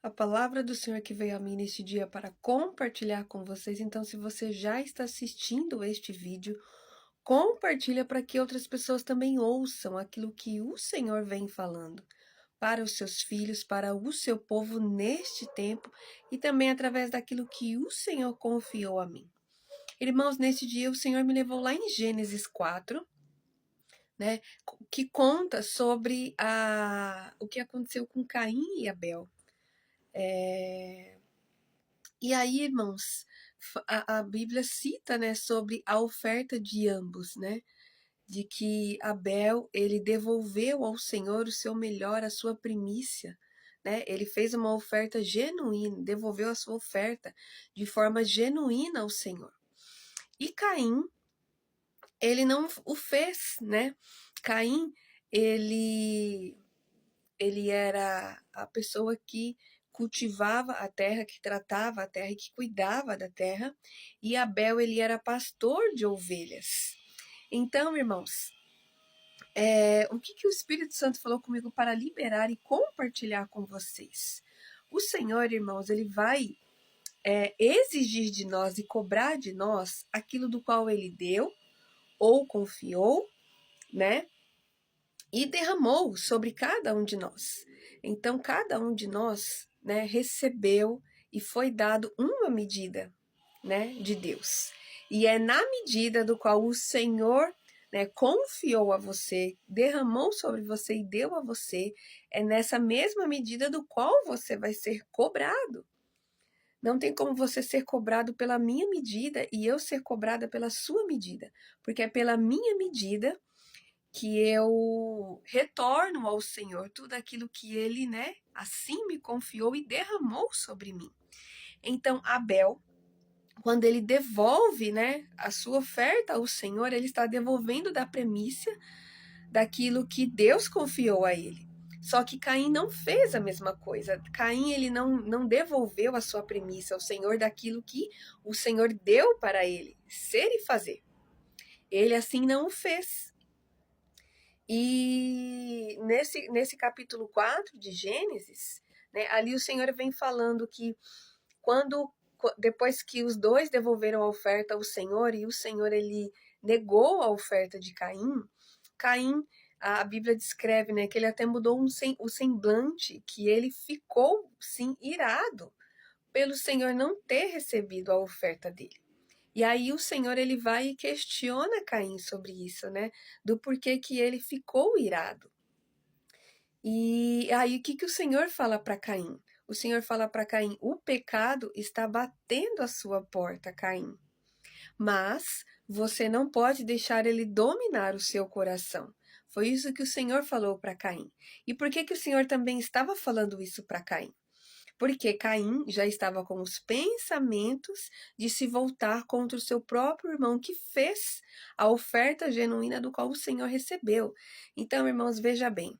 A palavra do Senhor que veio a mim neste dia para compartilhar com vocês. Então, se você já está assistindo este vídeo, compartilha para que outras pessoas também ouçam aquilo que o Senhor vem falando para os seus filhos, para o seu povo neste tempo e também através daquilo que o Senhor confiou a mim. Irmãos, neste dia o Senhor me levou lá em Gênesis 4, né, que conta sobre o que aconteceu com Caim e Abel. E aí, irmãos, a Bíblia cita, né, sobre a oferta de ambos, né? De que Abel, ele devolveu ao Senhor o seu melhor, a sua primícia, né? Ele fez uma oferta genuína, devolveu a sua oferta de forma genuína ao Senhor. E Caim, ele não o fez, né? Caim, ele ele era a pessoa que cultivava a terra, que tratava a terra e que cuidava da terra, e Abel ele era pastor de ovelhas. Então, irmãos, o que o Espírito Santo falou comigo para liberar e compartilhar com vocês? O Senhor, irmãos, ele vai exigir de nós e cobrar de nós aquilo do qual ele deu ou confiou, né? E derramou sobre cada um de nós. Então, cada um de nós, né, recebeu e foi dado uma medida, né, de Deus. E é na medida do qual o Senhor, né, confiou a você, derramou sobre você e deu a você, é nessa mesma medida do qual você vai ser cobrado. Não tem como você ser cobrado pela minha medida e eu ser cobrada pela sua medida, porque é pela minha medida que eu retorno ao Senhor tudo aquilo que ele, né, assim me confiou e derramou sobre mim. Então, Abel, quando ele devolve, né, a sua oferta ao Senhor, ele está devolvendo da premissa daquilo que Deus confiou a ele. Só que Caim não fez a mesma coisa. Caim, ele não devolveu a sua premissa ao Senhor daquilo que o Senhor deu para ele ser e fazer. Ele assim não o fez. E nesse capítulo 4 de Gênesis, né, ali o Senhor vem falando que depois que os dois devolveram a oferta ao Senhor e o Senhor ele negou a oferta de Caim, Caim, a Bíblia descreve, né, que ele até mudou o semblante, que ele ficou sim irado pelo Senhor não ter recebido a oferta dele. E aí o Senhor ele vai e questiona Caim sobre isso, né? Do porquê que ele ficou irado. E aí o que o Senhor fala para Caim? O Senhor fala para Caim: o pecado está batendo a sua porta, Caim. Mas você não pode deixar ele dominar o seu coração. Foi isso que o Senhor falou para Caim. E por que o Senhor também estava falando isso para Caim? Porque Caim já estava com os pensamentos de se voltar contra o seu próprio irmão que fez a oferta genuína do qual o Senhor recebeu. Então, irmãos, veja bem,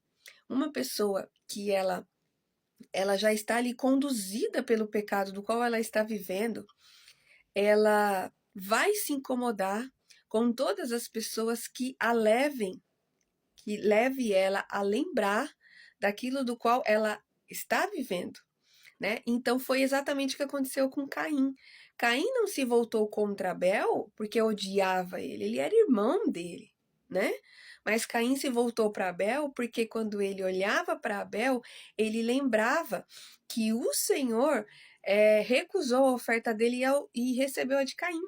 uma pessoa que ela já está ali conduzida pelo pecado do qual ela está vivendo, ela vai se incomodar com todas as pessoas que que leve ela a lembrar daquilo do qual ela está vivendo. Né? Então foi exatamente o que aconteceu com Caim. Caim não se voltou contra Abel porque odiava ele era irmão dele, né? Mas Caim se voltou para Abel porque quando ele olhava para Abel, ele lembrava que o Senhor recusou a oferta dele e recebeu a de Caim.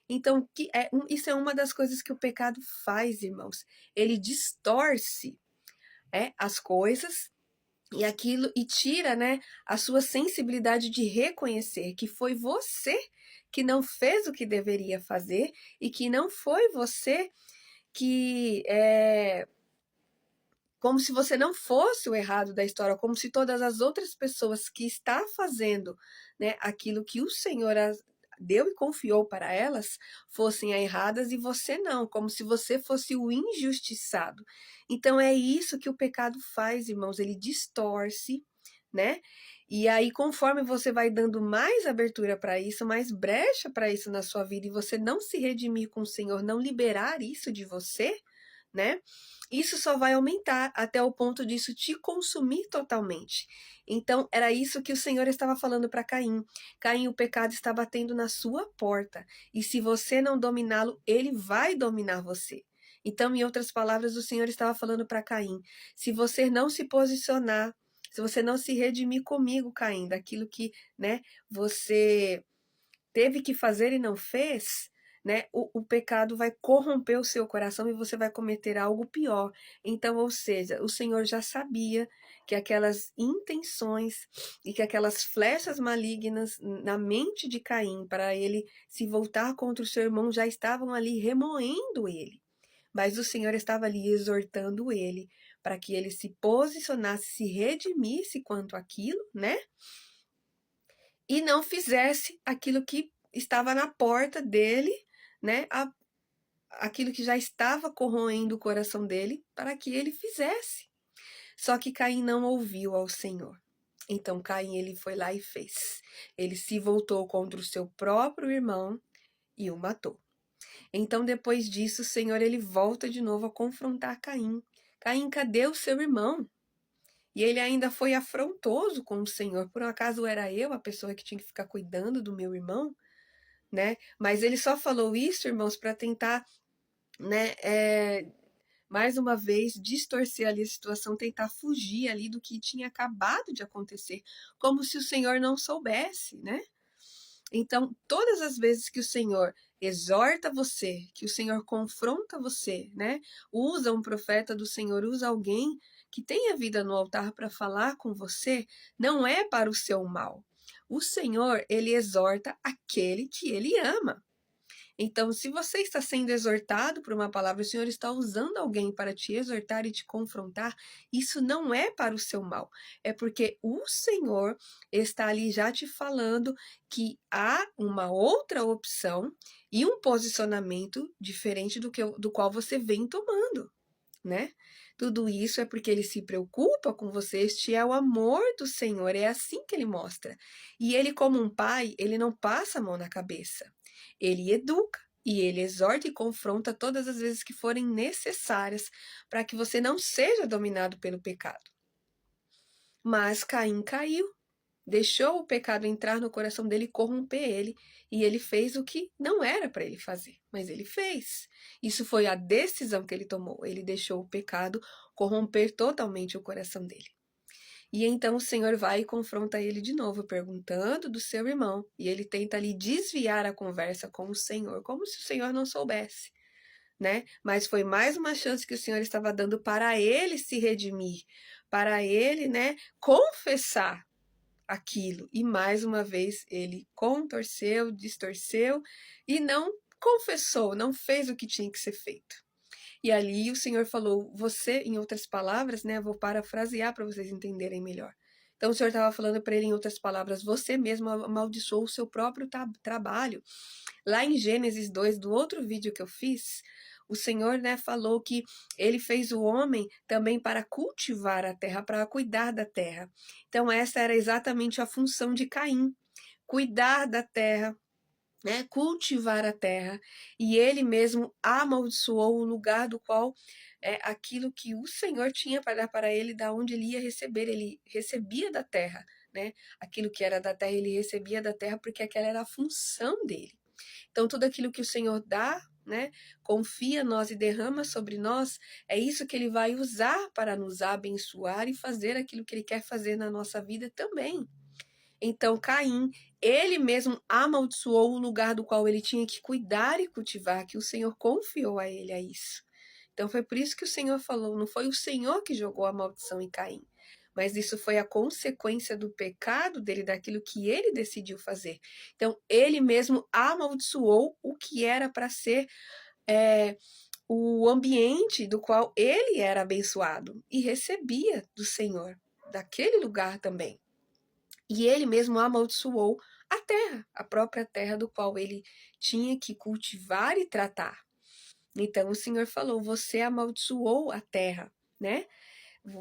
Então, isso é uma das coisas que o pecado faz, irmãos. Ele distorce as coisas e tira, né, a sua sensibilidade de reconhecer que foi você que não fez o que deveria fazer e que não foi você que como se você não fosse o errado da história, como se todas as outras pessoas que está fazendo, né, aquilo que o Senhor deu e confiou para elas fossem erradas e você não, como se você fosse o injustiçado. Então é isso que o pecado faz, irmãos, ele distorce, né? E aí, conforme você vai dando mais abertura para isso, mais brecha para isso na sua vida, e você não se redimir com o Senhor, não liberar isso de você, né? Isso só vai aumentar até o ponto disso te consumir totalmente. Então, era isso que o Senhor estava falando para Caim. Caim, o pecado está batendo na sua porta. E se você não dominá-lo, ele vai dominar você. Então, em outras palavras, o Senhor estava falando para Caim: se você não se posicionar, se você não se redimir comigo, Caim, daquilo que, né, você teve que fazer e não fez, né, o pecado vai corromper o seu coração e você vai cometer algo pior. Então, ou seja, o Senhor já sabia que aquelas intenções e que aquelas flechas malignas na mente de Caim para ele se voltar contra o seu irmão já estavam ali remoendo ele. Mas o Senhor estava ali exortando ele para que ele se posicionasse, se redimisse quanto àquilo, né? E não fizesse aquilo que estava na porta dele, né? Aquilo que já estava corroendo o coração dele, para que ele fizesse. Só que Caim não ouviu ao Senhor. Então Caim ele foi lá e fez. Ele se voltou contra o seu próprio irmão e o matou. Então depois disso, o Senhor ele volta de novo a confrontar Caim. Caim, cadê o seu irmão? E ele ainda foi afrontoso com o Senhor. Por um acaso era eu a pessoa que tinha que ficar cuidando do meu irmão, né? Mas ele só falou isso, irmãos, para tentar, né, mais uma vez, distorcer ali a situação, tentar fugir ali do que tinha acabado de acontecer, como se o Senhor não soubesse, né? Então, todas as vezes que o Senhor exorta você, que o Senhor confronta você, né? Usa um profeta do Senhor, usa alguém que tenha vida no altar para falar com você, não é para o seu mal. O Senhor, ele exorta aquele que ele ama. Então, se você está sendo exortado por uma palavra, o Senhor está usando alguém para te exortar e te confrontar, isso não é para o seu mal. É porque o Senhor está ali já te falando que há uma outra opção e um posicionamento diferente do qual você vem tomando, né? Tudo isso é porque ele se preocupa com você, este é o amor do Senhor, é assim que ele mostra. E ele, como um pai, ele não passa a mão na cabeça. Ele educa e ele exorta e confronta todas as vezes que forem necessárias para que você não seja dominado pelo pecado. Mas Caim caiu, deixou o pecado entrar no coração dele e corromper ele, e ele fez o que não era para ele fazer, mas ele fez. Isso foi a decisão que ele tomou. Ele deixou o pecado corromper totalmente o coração dele. E então o Senhor vai e confronta ele de novo, perguntando do seu irmão. E ele tenta ali desviar a conversa com o Senhor, como se o Senhor não soubesse, né? Mas foi mais uma chance que o Senhor estava dando para ele se redimir, para ele, né, confessar aquilo. E mais uma vez ele contorceu, distorceu e não confessou, não fez o que tinha que ser feito. E ali o Senhor falou, você, em outras palavras, né, vou parafrasear para vocês entenderem melhor. Então o Senhor estava falando para ele em outras palavras, você mesmo amaldiçoou o seu próprio trabalho. Lá em Gênesis 2, do outro vídeo que eu fiz, o Senhor, né, falou que ele fez o homem também para cultivar a terra, para cuidar da terra. Então essa era exatamente a função de Caim, cuidar da terra, né, cultivar a terra, e ele mesmo amaldiçoou o lugar do qual aquilo que o Senhor tinha para dar para ele, da onde ele ia receber, ele recebia da terra, né? Aquilo que era da terra, ele recebia da terra porque aquela era a função dele. Então, tudo aquilo que o Senhor dá, né, confia a nós e derrama sobre nós, é isso que ele vai usar para nos abençoar e fazer aquilo que ele quer fazer na nossa vida também. Então, Caim, ele mesmo amaldiçoou o lugar do qual ele tinha que cuidar e cultivar, que o Senhor confiou a ele a isso. Então, foi por isso que o Senhor falou, não foi o Senhor que jogou a maldição em Caim, mas isso foi a consequência do pecado dele, daquilo que ele decidiu fazer. Então, ele mesmo amaldiçoou o que era para ser o ambiente do qual ele era abençoado e recebia do Senhor, daquele lugar também. E ele mesmo amaldiçoou a terra, a própria terra do qual ele tinha que cultivar e tratar. Então o Senhor falou: você amaldiçoou a terra, né?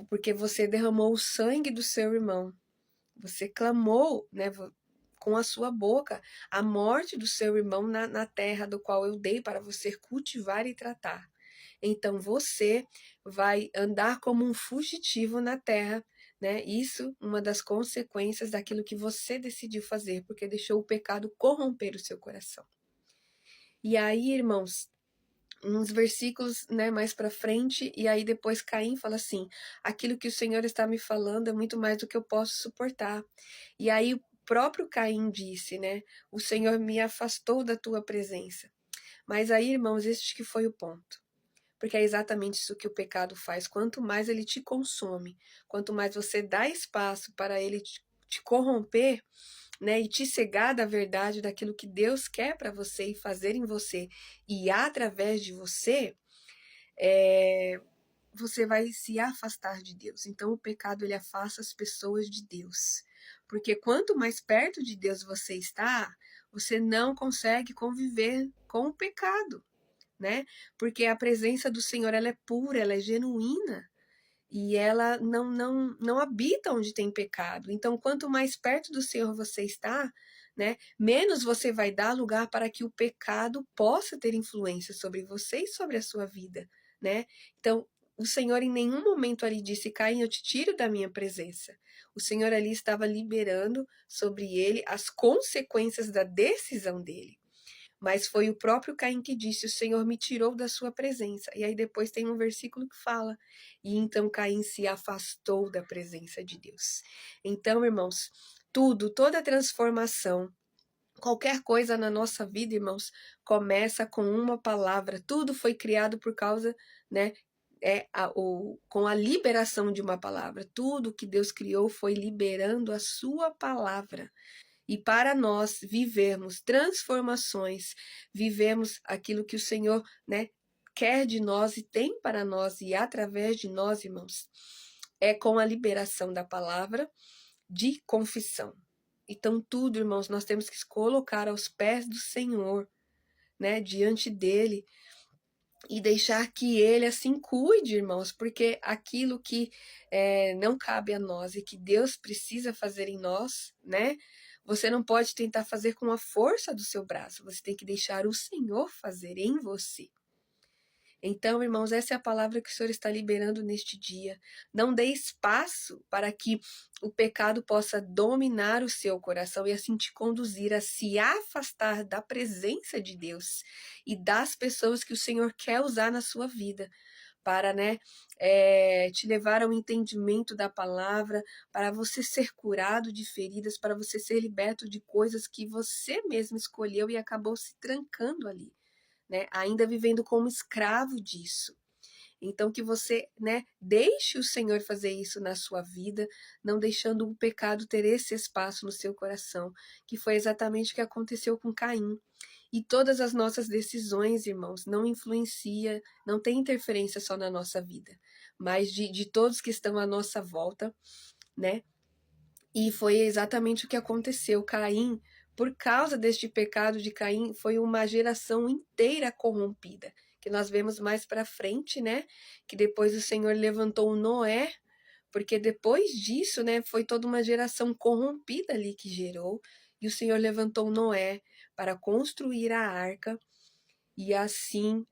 Porque você derramou o sangue do seu irmão. Você clamou, né, com a sua boca a morte do seu irmão na terra do qual eu dei para você cultivar e tratar. então você vai andar como um fugitivo na terra, né? Isso uma das consequências daquilo que você decidiu fazer, porque deixou o pecado corromper o seu coração. E aí, irmãos, uns versículos, né, mais para frente, e aí depois Caim fala assim: aquilo que o Senhor está me falando é muito mais do que eu posso suportar. E aí o próprio Caim disse, né: o Senhor me afastou da tua presença. Mas aí, irmãos, este que foi o ponto. Porque é exatamente isso que o pecado faz. Quanto mais ele te consome, quanto mais você dá espaço para ele te corromper, né, e te cegar da verdade, daquilo que Deus quer para você e fazer em você e através de você, você vai se afastar de Deus. Então o pecado ele afasta as pessoas de Deus. Porque quanto mais perto de Deus você está, você não consegue conviver com o pecado, né? Porque a presença do Senhor ela é pura, ela é genuína e ela não habita onde tem pecado. Então, quanto mais perto do Senhor você está, né, menos você vai dar lugar para que o pecado possa ter influência sobre você e sobre a sua vida, né? Então, o Senhor em nenhum momento ali disse: Caim, eu te tiro da minha presença. O Senhor ali estava liberando sobre ele as consequências da decisão dele. Mas foi o próprio Caim que disse: o Senhor me tirou da sua presença. E aí depois tem um versículo que fala: e então Caim se afastou da presença de Deus. Então, irmãos, toda transformação, qualquer coisa na nossa vida, irmãos, começa com uma palavra. Tudo foi criado por causa, né? Com a liberação de uma palavra. Tudo que Deus criou foi liberando a sua palavra. E para nós vivermos transformações, vivemos aquilo que o Senhor, né, quer de nós e tem para nós e através de nós, irmãos, é com a liberação da palavra de confissão. Então, tudo, irmãos, nós temos que colocar aos pés do Senhor, né, diante dele, e deixar que ele assim cuide, irmãos, porque aquilo que não cabe a nós e que Deus precisa fazer em nós, né? Você não pode tentar fazer com a força do seu braço, você tem que deixar o Senhor fazer em você. Então, irmãos, essa é a palavra que o Senhor está liberando neste dia. Não dê espaço para que o pecado possa dominar o seu coração e assim te conduzir a se afastar da presença de Deus e das pessoas que o Senhor quer usar na sua vida para, né, te levar ao entendimento da palavra, para você ser curado de feridas, para você ser liberto de coisas que você mesmo escolheu e acabou se trancando ali, né, ainda vivendo como escravo disso. Então que você, né, deixe o Senhor fazer isso na sua vida, não deixando o pecado ter esse espaço no seu coração, que foi exatamente o que aconteceu com Caim. E todas as nossas decisões, irmãos, não influencia, não tem interferência só na nossa vida, mas de todos que estão à nossa volta, né? E foi exatamente o que aconteceu. Caim, por causa deste pecado de Caim, foi uma geração inteira corrompida, que nós vemos mais para frente, né? Que depois o Senhor levantou Noé, porque depois disso, né, foi toda uma geração corrompida ali que gerou, e o Senhor levantou Noé para construir a arca e assim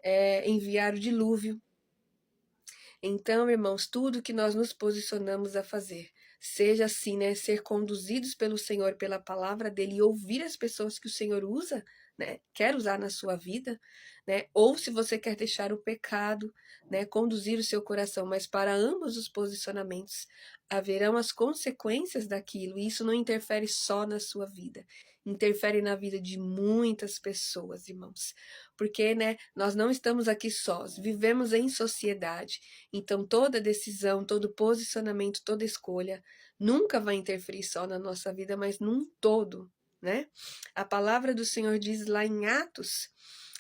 enviar o dilúvio. Então, irmãos, tudo que nós nos posicionamos a fazer, seja assim, né, ser conduzidos pelo Senhor, pela palavra dele e ouvir as pessoas que o Senhor usa, né, quer usar na sua vida, né, ou se você quer deixar o pecado, né, conduzir o seu coração, mas para ambos os posicionamentos haverão as consequências daquilo, e isso não interfere só na sua vida, interfere na vida de muitas pessoas, irmãos, porque, né, nós não estamos aqui sós, vivemos em sociedade. Então, toda decisão, todo posicionamento, toda escolha nunca vai interferir só na nossa vida, mas num todo, né? A palavra do Senhor diz lá em Atos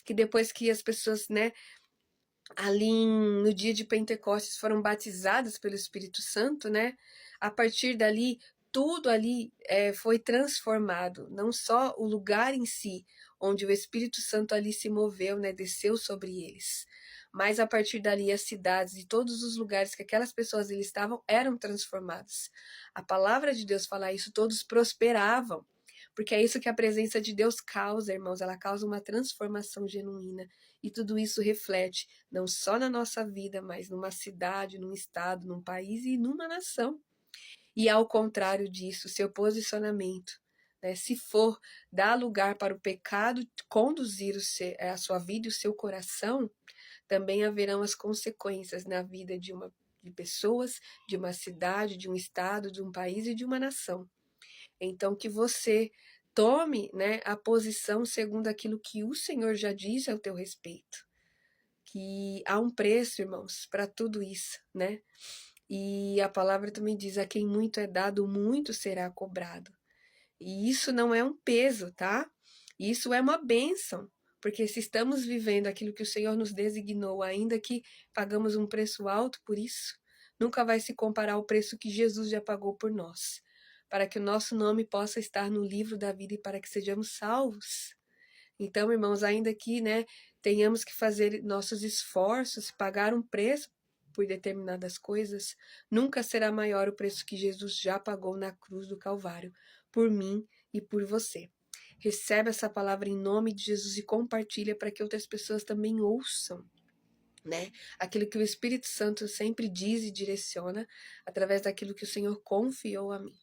que depois que as pessoas, né, ali no dia de Pentecostes foram batizadas pelo Espírito Santo, né? A partir dali, tudo ali foi transformado, não só o lugar em si, onde o Espírito Santo ali se moveu, né, desceu sobre eles, mas a partir dali as cidades e todos os lugares que aquelas pessoas ali estavam eram transformados. A palavra de Deus fala isso, todos prosperavam, Porque é isso que a presença de Deus causa, irmãos, ela causa uma transformação genuína. E tudo isso reflete não só na nossa vida, mas numa cidade, num estado, num país e numa nação. E ao contrário disso, seu posicionamento, né, se for dar lugar para o pecado conduzir a sua vida e o seu coração, também haverão as consequências na vida de pessoas, de uma cidade, de um estado, de um país e de uma nação. Então, que você tome, né, a posição segundo aquilo que o Senhor já diz ao teu respeito. Que há um preço, irmãos, para tudo isso, né? E a palavra também diz: a quem muito é dado, muito será cobrado. E isso não é um peso, tá? Isso é uma bênção. Porque se estamos vivendo aquilo que o Senhor nos designou, ainda que pagamos um preço alto por isso, nunca vai se comparar ao preço que Jesus já pagou por nós, para que o nosso nome possa estar no livro da vida e para que sejamos salvos. Então, irmãos, ainda que, né, tenhamos que fazer nossos esforços, pagar um preço por determinadas coisas, nunca será maior o preço que Jesus já pagou na cruz do Calvário, por mim e por você. Recebe essa palavra em nome de Jesus e compartilha para que outras pessoas também ouçam, né? Aquilo que o Espírito Santo sempre diz e direciona através daquilo que o Senhor confiou a mim.